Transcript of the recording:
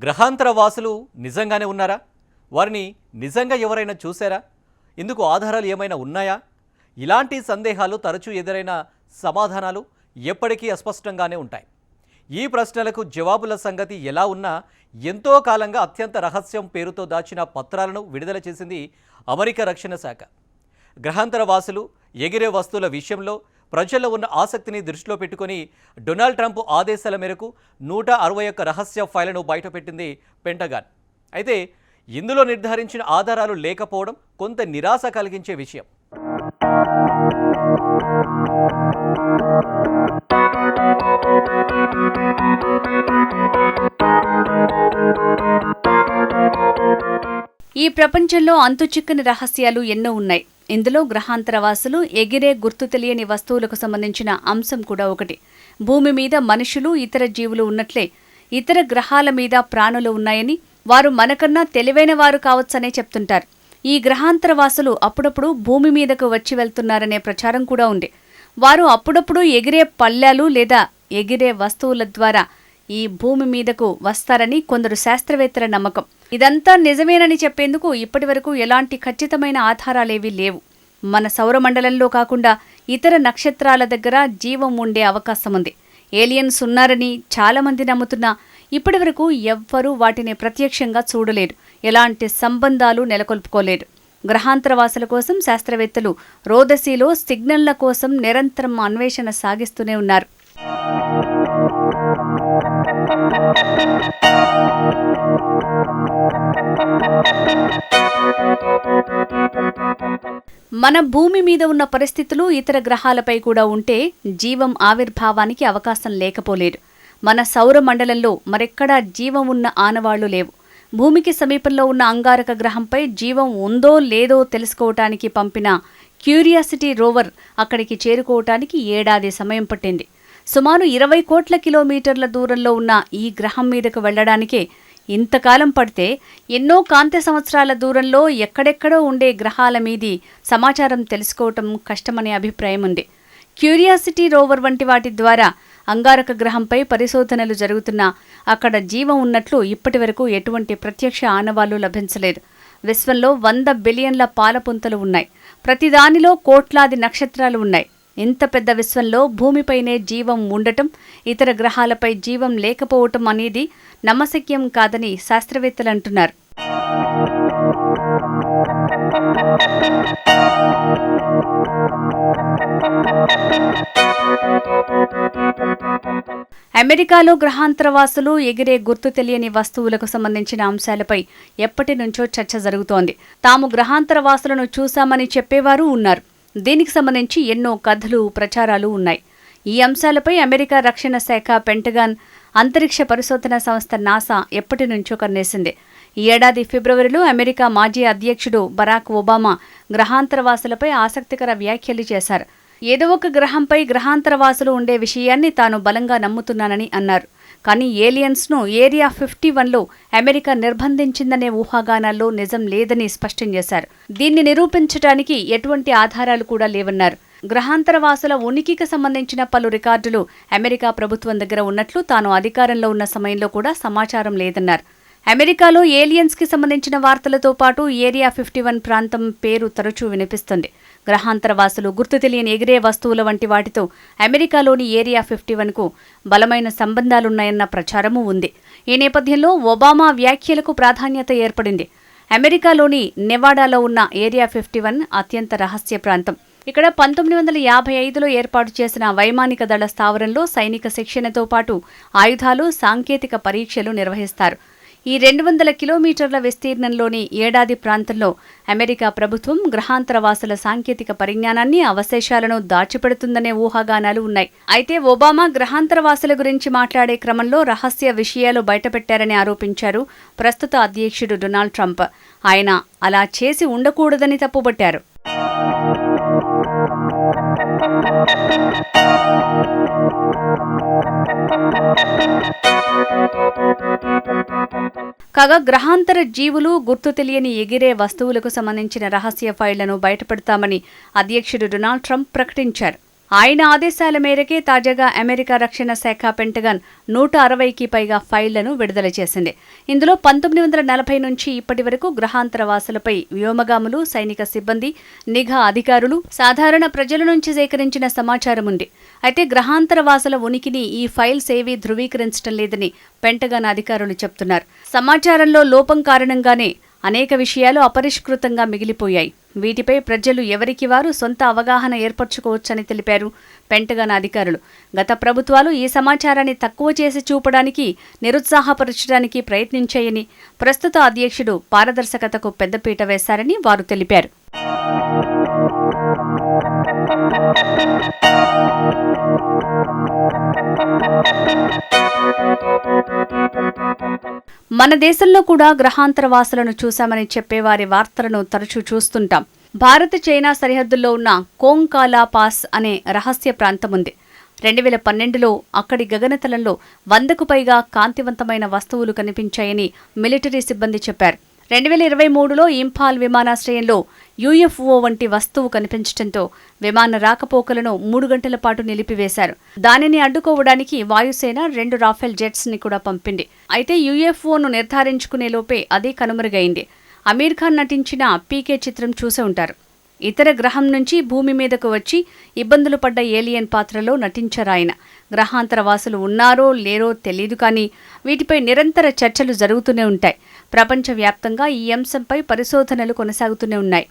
గ్రహాంతర వాసులు నిజంగానే ఉన్నారా? వారిని నిజంగా ఎవరైనా చూశారా? ఇందుకు ఆధారాలు ఏమైనా ఉన్నాయా? ఇలాంటి సందేహాలు తరచూ ఎదురైన సమాధానాలు ఎప్పటికీ అస్పష్టంగానే ఉంటాయి. ఈ ప్రశ్నలకు జవాబుల సంగతి ఎలా ఉన్నా ఎంతో కాలంగా అత్యంత రహస్యం పేరుతో దాచిన పత్రాలను విడుదల చేసింది అమెరికా రక్షణ శాఖ. గ్రహాంతర వాసులు, ఎగిరే వస్తువుల విషయంలో ప్రజల్లో ఉన్న ఆసక్తిని దృష్టిలో పెట్టుకుని డొనాల్డ్ ట్రంప్ ఆదేశాల మేరకు 161 రహస్య ఫైళ్లను బయటపెట్టింది పెంటగాన్. అయితే ఇందులో నిర్ధారించిన ఆధారాలు లేకపోవడం కొంత నిరాశ కలిగించే విషయం. ఈ ప్రపంచంలో అంతుచిక్కని రహస్యాలు ఎన్నో ఉన్నాయి. ఇందులో గ్రహాంతరవాసులు, ఎగిరే గుర్తు తెలియని వస్తువులకు సంబంధించిన అంశం కూడా ఒకటి. భూమి మీద మనుషులు, ఇతర జీవులు ఉన్నట్లే ఇతర గ్రహాల మీద ప్రాణులు ఉన్నాయని, వారు మనకన్నా తెలివైన వారు కావచ్చనే చెప్తుంటారు. ఈ గ్రహాంతరవాసులు అప్పుడప్పుడు భూమి మీదకు వచ్చి వెళ్తున్నారనే ప్రచారం కూడా ఉంది. వారు అప్పుడప్పుడు ఎగిరే పళ్ళాలు లేదా ఎగిరే వస్తువుల ద్వారా ఈ భూమి మీదకు వస్తారని కొందరు శాస్త్రవేత్తల నమ్మకం. ఇదంతా నిజమేనని చెప్పేందుకు ఇప్పటివరకు ఎలాంటి ఖచ్చితమైన ఆధారాలేవీ లేవు. మన సౌరమండలంలో కాకుండా ఇతర నక్షత్రాల దగ్గర జీవం ఉండే అవకాశం ఉంది. ఏలియన్స్ ఉన్నారని చాలామంది నమ్ముతున్నా ఇప్పటివరకు ఎవ్వరూ వాటిని ప్రత్యక్షంగా చూడలేరు, ఎలాంటి సంబంధాలు నెలకొల్పుకోలేరు. గ్రహాంతరవాసుల కోసం శాస్త్రవేత్తలు రోదసీలో సిగ్నళ్ల కోసం నిరంతరం అన్వేషణ సాగిస్తూనే ఉన్నారు. మన భూమి మీద ఉన్న పరిస్థితులు ఇతర గ్రహాలపై కూడా ఉంటే జీవం ఆవిర్భావానికి అవకాశం లేకపోలేదు. మన సౌర మండలంలో మరెక్కడా జీవం ఉన్న ఆనవాళ్లు లేవు. భూమికి సమీపంలో ఉన్న అంగారక గ్రహంపై జీవం ఉందో లేదో తెలుసుకోవటానికి పంపిన క్యూరియాసిటీ రోవర్ అక్కడికి చేరుకోవటానికి ఏడాది సమయం పట్టింది. సుమారు 20 కోట్ల కిలోమీటర్ల దూరంలో ఉన్న ఈ గ్రహం మీదకు వెళ్లడానికే ఇంతకాలం పడితే ఎన్నో కాంతి సంవత్సరాల దూరంలో ఎక్కడెక్కడో ఉండే గ్రహాల మీది సమాచారం తెలుసుకోవటం కష్టమనే అభిప్రాయం ఉంది. క్యూరియాసిటీ రోవర్ వంటి వాటి ద్వారా అంగారక గ్రహంపై పరిశోధనలు జరుగుతున్నా అక్కడ జీవం ఉన్నట్లు ఇప్పటివరకు ఎటువంటి ప్రత్యక్ష ఆనవాళ్లు లభించలేదు. విశ్వంలో 100 బిలియన్ల పాలపుంతలు ఉన్నాయి. ప్రతిదానిలో కోట్లాది నక్షత్రాలు ఉన్నాయి. ఇంత పెద్ద విశ్వంలో భూమిపైనే జీవం ఉండటం, ఇతర గ్రహాలపై జీవం లేకపోవటం అనేది నమ్మశక్యం కాదని శాస్త్రవేత్తలు అంటున్నారు. అమెరికాలో గ్రహాంతరవాసులు, ఎగిరే గుర్తు తెలియని వస్తువులకు సంబంధించిన అంశాలపై ఎప్పటి నుంచో చర్చ జరుగుతోంది. తాము గ్రహాంతరవాసులను చూశామని చెప్పేవారు ఉన్నారు. దీనికి సంబంధించి ఎన్నో కథలు, ప్రచారాలు ఉన్నాయి. ఈ అంశాలపై అమెరికా రక్షణ శాఖ, పెంటగాన్, అంతరిక్ష పరిశోధన సంస్థ నాసా ఎప్పటి నుంచో కన్నేసింది. ఈ ఏడాది ఫిబ్రవరిలో అమెరికా మాజీ అధ్యక్షుడు బరాక్ ఒబామా గ్రహాంతరవాసులపై ఆసక్తికర వ్యాఖ్యలు చేశారు. ఏదో ఒక గ్రహంపై గ్రహాంతరవాసులు ఉండే విషయాన్ని తాను బలంగా నమ్ముతున్నానని అన్నారు. కానీ ఏలియన్స్ను ఏరియా 51లో అమెరికా నిర్బంధించిందనే ఊహాగానాల్లో నిజం లేదని స్పష్టం చేశారు. దీన్ని నిరూపించడానికి ఎటువంటి ఆధారాలు కూడా లేవన్నారు. గ్రహాంతరవాసుల ఉనికికి సంబంధించిన పలు రికార్డులు అమెరికా ప్రభుత్వం దగ్గర ఉన్నట్లు తాను అధికారంలో ఉన్న సమయంలో కూడా సమాచారం లేదన్నారు. అమెరికాలో ఏలియన్స్కి సంబంధించిన వార్తలతో పాటు ఏరియా 51 ప్రాంతం పేరు తరచూ వినిపిస్తుంది. గ్రహాంతరవాసులు, గుర్తు తెలియని ఎగిరే వస్తువుల వంటి వాటితో అమెరికాలోని ఏరియా 51కు బలమైన సంబంధాలున్నాయన్న ప్రచారమూ ఉంది. ఈ నేపథ్యంలో ఒబామా వ్యాఖ్యలకు ప్రాధాన్యత ఏర్పడింది. అమెరికాలోని నెవాడాలో ఉన్న ఏరియా 51 అత్యంత రహస్య ప్రాంతం. ఇక్కడ 1955లో ఏర్పాటు చేసిన వైమానిక దళ స్థావరంలో సైనిక శిక్షణతో పాటు ఆయుధాలు, సాంకేతిక పరీక్షలు నిర్వహిస్తారు. ఈ 200 కిలోమీటర్ల విస్తీర్ణంలోని ఏడాది ప్రాంతంలో అమెరికా ప్రభుత్వం గ్రహాంతరవాసుల సాంకేతిక పరిజ్ఞానాన్ని, అవశేషాలను దాచిపెడుతుందనే ఊహాగానాలు ఉన్నాయి. అయితే ఒబామా గ్రహాంతరవాసుల గురించి మాట్లాడే క్రమంలో రహస్య విషయాలు బయటపెట్టారని ఆరోపించారు ప్రస్తుత అధ్యక్షుడు డొనాల్డ్ ట్రంప్. ఆయన అలా చేసి ఉండకూడదని తప్పుపట్టారు. కాగా గ్రహాంతర జీవులు, గుర్తు తెలియని ఎగిరే వస్తువులకు సంబంధించిన రహస్య ఫైళ్లను బయటపెడతామని అధ్యక్షుడు డొనాల్డ్ ట్రంప్ ప్రకటించారు. ఆయన ఆదేశాల మేరకే తాజాగా అమెరికా రక్షణ శాఖ పెంటగాన్ 160కి పైగా ఫైళ్లను విడుదల చేసింది. ఇందులో 1940 నుంచి ఇప్పటి వరకు గ్రహాంతరవాసులపై వ్యోమగాములు, సైనిక సిబ్బంది, నిఘా అధికారులు, సాధారణ ప్రజల నుంచి సేకరించిన సమాచారం ఉంది. అయితే గ్రహాంతరవాసుల ఉనికిని ఈ ఫైల్స్ ఏవీ ధృవీకరించడం లేదని పెంటగాన్ అధికారులు చెబుతున్నారు. సమాచారంలో లోపం కారణంగానే అనేక విషయాలు అపరిష్కృతంగా మిగిలిపోయాయి. వీటిపై ప్రజలు ఎవరికి వారు సొంత అవగాహన ఏర్పరచుకోవచ్చని తెలిపారు పెంటగాన్ అధికారులు. గత ప్రభుత్వాలు ఈ సమాచారాన్ని తక్కువ చేసి చూపడానికి, నిరుత్సాహపరచడానికి ప్రయత్నించాయని, ప్రస్తుత అధ్యక్షుడు పారదర్శకతకు పెద్దపీట వేశారని వారు తెలిపారు. మన దేశంలో కూడా గ్రహాంతరవాసులను చూశామని చెప్పేవారి వార్తలను తరచూ చూస్తుంటాం. భారత్ చైనా సరిహద్దుల్లో ఉన్న కోంకాలా పాస్ అనే రహస్య ప్రాంతం ఉంది. 2012లో అక్కడి గగనతలంలో 100కు పైగా కాంతివంతమైన వస్తువులు కనిపించాయని మిలిటరీ సిబ్బంది చెప్పారు. 2023లో ఇంఫాల్ విమానాశ్రయంలో యూఎఫ్ఓ వంటి వస్తువు కనిపించడంతో విమాన రాకపోకలను 3 గంటల పాటు నిలిపివేశారు. దానిని అడ్డుకోవడానికి వాయుసేన 2 రాఫెల్ జెట్స్ ని కూడా పంపింది. అయితే యూఎఫ్ఓను నిర్ధారించుకునే లోపే అది కనుమరుగైంది. అమీర్ ఖాన్ నటించిన పీకే చిత్రం చూసే ఉంటారు. ఇతర గ్రహం నుంచి భూమి మీదకు వచ్చి ఇబ్బందులు పడ్డ ఏలియన్ పాత్రలో నటించారాయన. గ్రహాంతరవాసులు ఉన్నారో లేరో తెలీదు, కానీ వీటిపై నిరంతర చర్చలు జరుగుతూనే ఉంటాయి. ప్రపంచవ్యాప్తంగా ఈ అంశంపై పరిశోధనలు కొనసాగుతూనే ఉన్నాయి.